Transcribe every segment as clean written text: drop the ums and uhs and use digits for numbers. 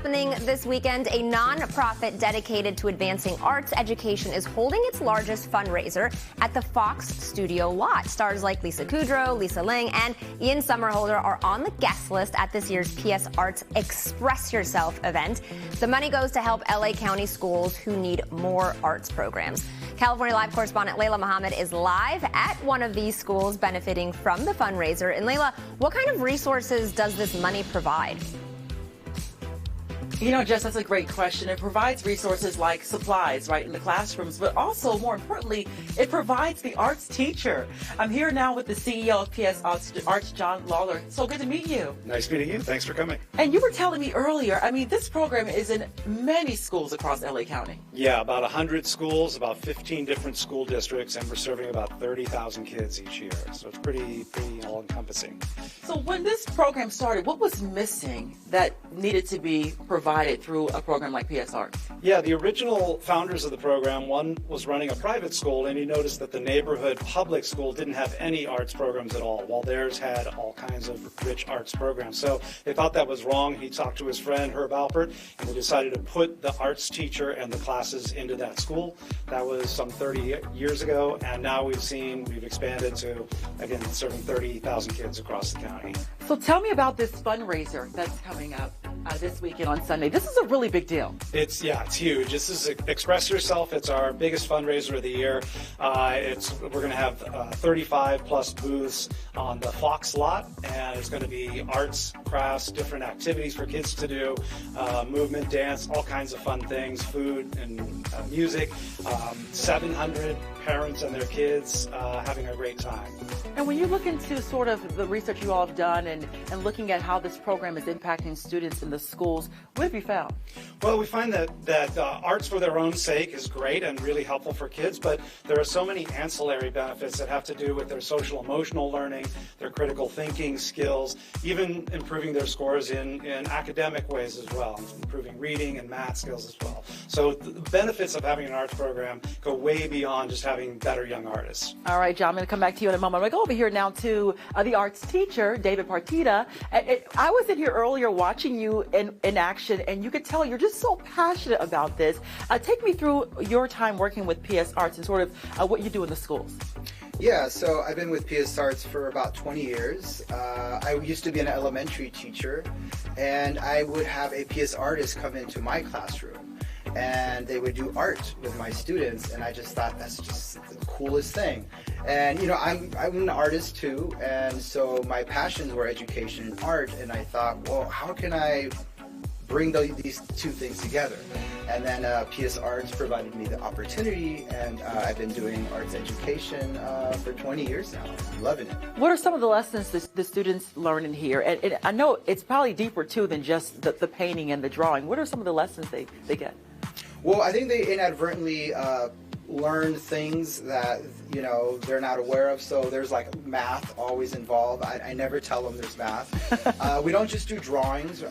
happening this weekend. A non-profit dedicated to advancing arts education is holding its largest fundraiser at the Fox Studio lot. Stars like Lisa Kudrow, Lisa Ling, and Ian Somerhalder are on the guest list at this year's PS Arts Express Yourself event. The money goes to help LA County schools who need more arts programs. California Live correspondent Layla Muhammad is live at one of these schools benefiting from the fundraiser. And Layla, what kind of resources does this money provide? You know, Jess, that's a great question. It provides resources like supplies, right, in the classrooms, but also, more importantly, it provides the arts teacher. I'm here now with the CEO of PS Arts, John Lawler. So good to meet you. Nice meeting you. Thanks for coming. And you were telling me earlier, I mean, this program is in many schools across LA County. Yeah, about 100 schools, about 15 different school districts, and we're serving about 30,000 kids each year. So it's pretty all-encompassing. So when this program started, what was missing that needed to be provided through a program like PS Arts? Yeah, the original founders of the program, one was running a private school, and he noticed that the neighborhood public school didn't have any arts programs at all, while theirs had all kinds of rich arts programs. So they thought that was wrong. He talked to his friend, Herb Alpert, and they decided to put the arts teacher and the classes into that school. That was some 30 years ago, and now we've expanded to, again, serving 30,000 kids across the county. So tell me about this fundraiser that's coming up this weekend on Sunday. This is a really big deal. It's huge. This is Express Yourself. It's our biggest fundraiser of the year. We're going to have 35 plus booths on the Fox lot, and it's going to be arts, crafts, different activities for kids to do, movement, dance, all kinds of fun things, food and music. 700 parents and their kids having a great time. And when you look into sort of the research you all have done and looking at how this program is impacting students in the schools, what have you found? Well, we find that arts for their own sake is great and really helpful for kids, but there are so many ancillary benefits that have to do with their social emotional learning, their critical thinking skills, even improving their scores in academic ways as well, improving reading and math skills as well. So the benefits of having an arts program go way beyond just having better young artists. All right, John, I'm going to come back to you in a moment. I'm going to go over here now to the arts teacher, David Partida. I was in here earlier watching you in action, and you could tell you're just so passionate about this. Take me through your time working with PS Arts and sort of what you do in the schools. Yeah, so I've been with PS Arts for about 20 years. I used to be an elementary teacher, and I would have a PS artist come into my classroom, and they would do art with my students, and I just thought that's just the coolest thing. And you know, I'm an artist too, and so my passions were education and art, and I thought, well, how can I bring these two things together? And then PS Arts provided me the opportunity, and I've been doing arts education for 20 years now. I'm loving it. What are some of the lessons the students learn in here? And I know it's probably deeper too than just the painting and the drawing. What are some of the lessons they get? Well, I think they inadvertently learn things that, you know, they're not aware of. So there's like math always involved. I never tell them there's math. We don't just do drawings.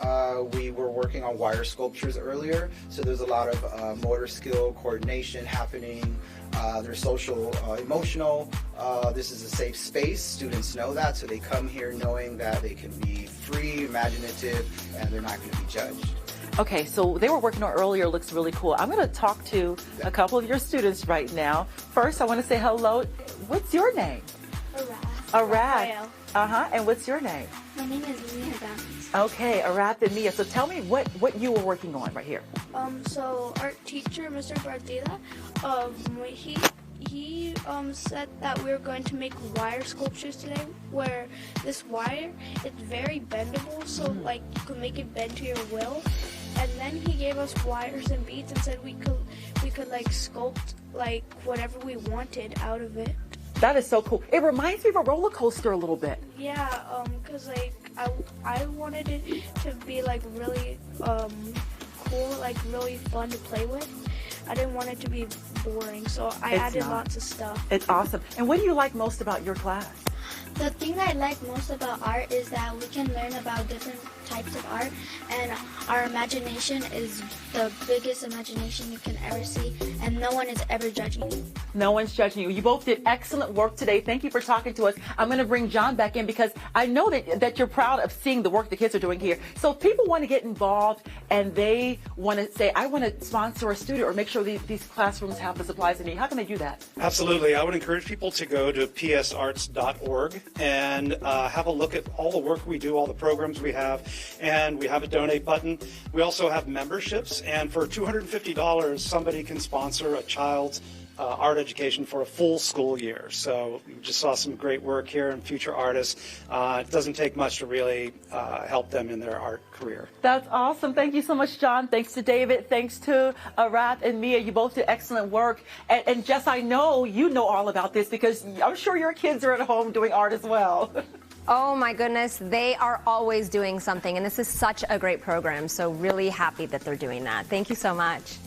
We were working on wire sculptures earlier. So there's a lot of motor skill, coordination happening. They're social, emotional. This is a safe space. Students know that. So they come here knowing that they can be free, imaginative, and they're not going to be judged. Okay, so they were working on earlier, looks really cool. I'm going to talk to a couple of your students right now. First, I want to say hello. What's your name? Arad. And what's your name? My name is Mia. Okay, Arad and Mia. So tell me what you were working on right here. So art teacher, Mr. Partida, he said that we were going to make wire sculptures today, where this wire is very bendable, so like you could make it bend to your will. And then he gave us wires and beads and said we could like sculpt like whatever we wanted out of it. That is so cool. It reminds me of a roller coaster a little bit. Yeah, cause like I wanted it to be like really cool, like really fun to play with. I didn't want it to be boring, so I added lots of stuff. It's awesome. And what do you like most about your class? The thing I like most about art is that we can learn about different types of art, and our imagination is the biggest imagination you can ever see, and no one is ever judging you. No one's judging you. You both did excellent work today. Thank you for talking to us. I'm going to bring John back in because I know that you're proud of seeing the work the kids are doing here. So if people want to get involved and they want to say, I want to sponsor a student or make sure these classrooms have the supplies they need, how can they do that? Absolutely. I would encourage people to go to psarts.org and have a look at all the work we do, all the programs we have, and we have a donate button. We also have memberships, and for $250, somebody can sponsor a child's art education for a full school year. So we just saw some great work here in Future Artists. It doesn't take much to really help them in their art career. That's awesome. Thank you so much, John. Thanks to David. Thanks to Arath and Mia. You both did excellent work. And Jess, I know you know all about this because I'm sure your kids are at home doing art as well. Oh my goodness, they are always doing something, and this is such a great program, so really happy that they're doing that. Thank you so much.